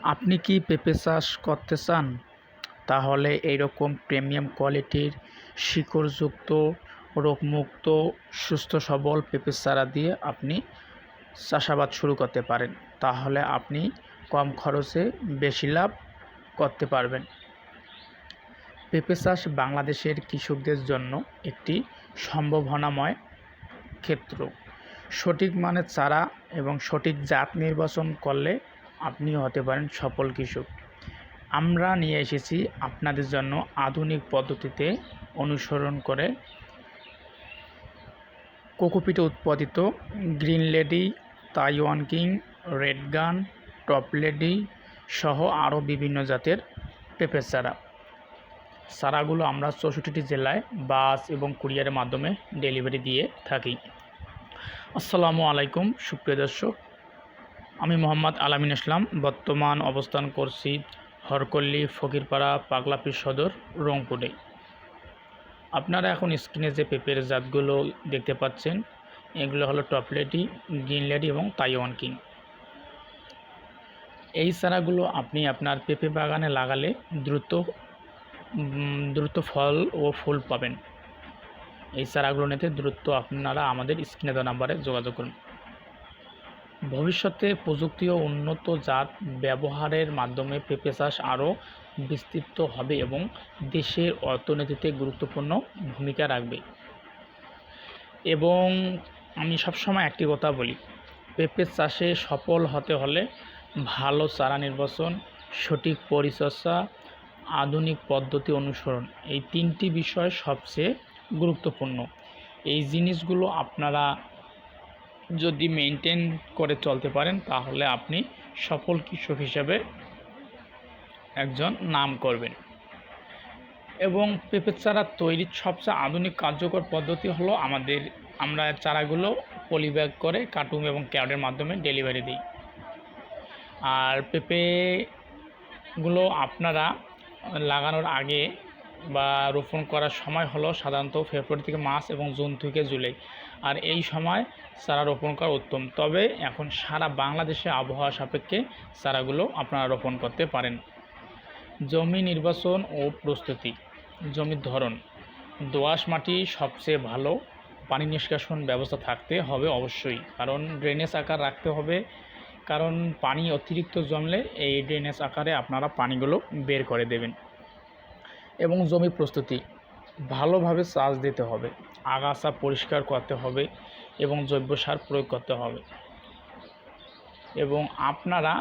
আপনি কি পেঁপে চাষ করতে চান? তাহলে এইরকম প্রিমিয়াম কোয়ালিটির শিকড়যুক্ত, রোগমুক্ত, সুস্থ সবল পেঁপে চারা দিয়ে আপনি চাষাবাদ শুরু করতে পারেন। তাহলে আপনি কম খরচে বেশি লাভ করতে পারবেন। পেঁপে চাষ বাংলাদেশের কৃষকদের জন্য একটি সম্ভাবনাময় ক্ষেত্র। সঠিক মানের চারা এবং সঠিক জাত নির্বাচন করলে আপনিও হতে পারেন সফল কৃষক। আমরা নিয়ে এসেছি আপনাদের জন্য আধুনিক পদ্ধতিতে অনুসরণ করে কোকোপিটে উৎপাদিত green lady, Taiwan king, red গান, টপ লেডি সহ আরও বিভিন্ন জাতের পেঁপের চারাগুলো আমরা 64টি জেলায় বাস এবং কুরিয়ারের মাধ্যমে ডেলিভারি দিয়ে থাকি। আসসালামু আলাইকুম সুপ্রিয় দর্শক, আমি মোহাম্মদ আলামিন ইসলাম। বর্তমান অবস্থান করছি হরকল্লি, ফকিরপাড়া, পাগলাপীর সদর, রংপুরে। আপনারা এখন স্ক্রিনে যে পেঁপের জাতগুলো দেখতে পাচ্ছেন, এগুলো হলো টপ লেডি, গ্রিন লেডি এবং তাইওয়ান কিং। এই চারাগুলো আপনি আপনার পেঁপে বাগানে লাগালে দ্রুত ফল ও ফুল পাবেন। এই চারাগুলো নিতে দ্রুত আপনারা আমাদের স্ক্রিনে দেওয়া নাম্বারে যোগাযোগ করুন। ভবিষ্যতে প্রযুক্তি ও উন্নত জাত ব্যবহারের মাধ্যমে পেঁপে চাষ আরও বিস্তৃত হবে এবং দেশের অর্থনীতিতে গুরুত্বপূর্ণ ভূমিকা রাখবে। এবং আমি সবসময় একটি কথা বলি, পেঁপে চাষে সফল হতে হলে ভালো চারা নির্বাচন, সঠিক পরিচর্যা, আধুনিক পদ্ধতি অনুসরণ, এই তিনটি বিষয় সবচেয়ে গুরুত্বপূর্ণ। এই জিনিসগুলো আপনারা যদি মেনটেন করে চলতে পারেন তাহলে আপনি সফল কৃষক হিসেবে একজন নাম করবেন। এবং পেঁপে চারা তৈরির সবচেয়ে আধুনিক কার্যকর পদ্ধতি হলো আমরা চারাগুলো পলিব্যাগ করে কার্টুন এবং ক্যারেটের মাধ্যমে ডেলিভারি দিই। আর পেঁপেগুলো আপনারা লাগানোর আগে বা রোপণ করার সময় হলো সাধারণত ফেব্রুয়ারি থেকে মার্চ এবং জুন থেকে জুলাই, আর এই সময় চারা রোপণ করা উত্তম। তবে এখন সারা বাংলাদেশে আবহাওয়া সাপেক্ষে চারাগুলো আপনারা রোপণ করতে পারেন। জমি নির্বাচন ও প্রস্তুতি। জমির ধরন, দোআঁশ মাটি সবচেয়ে ভালো। পানি নিষ্কাশন ব্যবস্থা থাকতে হবে অবশ্যই, কারণ ড্রেনেজ আকার রাখতে হবে, কারণ পানি অতিরিক্ত জমলে এই ড্রেনেজ আকারে আপনারা পানিগুলো বের করে দেবেন। এবং জমি প্রস্তুতি, ভালোভাবে চাষ দিতে হবে, আগাছা পরিষ্কার করতে হবে এবং জৈব সার প্রয়োগ করতে হবে। এবং আপনারা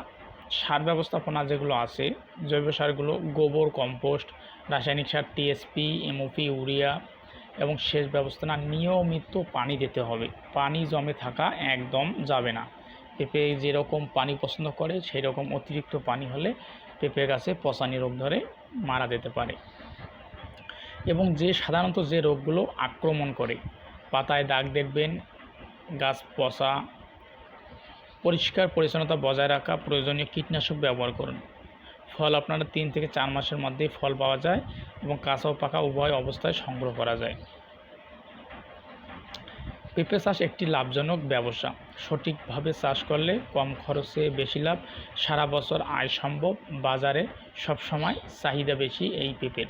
সার ব্যবস্থাপনা যেগুলো আছে, জৈব সারগুলো গোবর, কম্পোস্ট, রাসায়নিক সার, টিএসপি, এমওপি, ইউরিয়া এবং সেচ ব্যবস্থাপনা, নিয়মিত পানি দিতে হবে। পানি জমে থাকা একদম যাবে না। পেঁপে যেরকম পানি পছন্দ করে সেই রকম অতিরিক্ত পানি হলে পেঁপে গাছে পচানি রোগ ধরে মারা যেতে পারে। এবং সাধারণত যে রোগগুলো আক্রমণ করে, পাতায় দাগ দেখবেন, গাছ পচা, পরিষ্কার পরিচ্ছন্নতা বজায় রাখা, প্রয়োজনীয় কীটনাশক ব্যবহার করুন। ফল আপনারা 3 থেকে 4 মাসের মধ্যেই ফল পাওয়া যায় এবং কাঁচা ও পাকা উভয় অবস্থায় সংগ্রহ করা যায়। পেঁপে চাষ একটি লাভজনক ব্যবসা। সঠিকভাবে চাষ করলে কম খরচে বেশি লাভ, সারা বছর আয় সম্ভব। বাজারে সবসময় চাহিদা বেশি এই পেঁপের।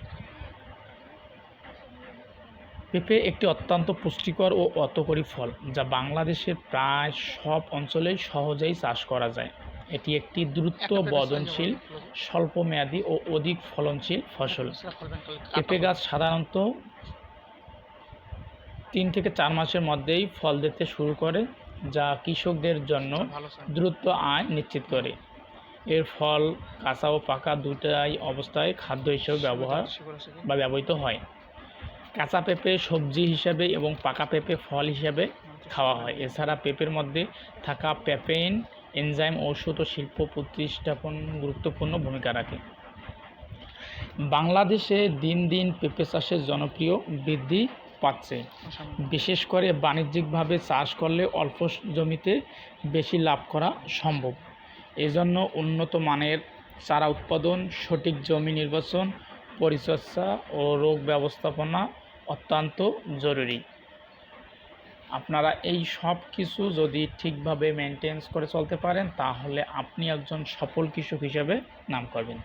পেঁপে একটি অত্যন্ত পুষ্টিকর ও অর্থকরী ফল, যা বাংলাদেশের প্রায় সব অঞ্চলেই সহজেই চাষ করা যায়। এটি একটি দ্রুত বর্ধনশীল, স্বল্পমেয়াদী ও অধিক ফলনশীল ফসল। পেঁপে গাছ সাধারণত 3 থেকে 4 মাসের মধ্যেই ফল দিতে শুরু করে, যা কৃষকদের জন্য দ্রুত আয় নিশ্চিত করে। এর ফল কাঁচা ও পাকা দুটাই অবস্থায় খাদ্য হিসেবে ব্যবহৃত হয়। কাঁচা পেঁপে সবজি হিসাবে এবং পাকা পেঁপে ফল হিসাবে খাওয়া হয়। এছাড়া পেঁপের মধ্যে থাকা পেপেইন এনজাইম ঔষধ ও শিল্প প্রতিস্থাপন গুরুত্বপূর্ণ ভূমিকা রাখে। বাংলাদেশে দিন দিন পেঁপে চাষের জনপ্রিয় বৃদ্ধি পাচ্ছে। বিশেষ করে বাণিজ্যিকভাবে চাষ করলে অল্প জমিতে বেশি লাভ করা সম্ভব। এজন্য উন্নত মানের চারা উৎপাদন, সঠিক জমি নির্বাচন, পরিচর্যা ও রোগ ব্যবস্থাপনা অত্যন্ত জরুরি। আপনারা এই সব কিছু যদি ঠিকভাবে মেনটেন্স করে চলতে পারেন তাহলে আপনি একজন সফল কৃষক হিসেবে নাম করবেন।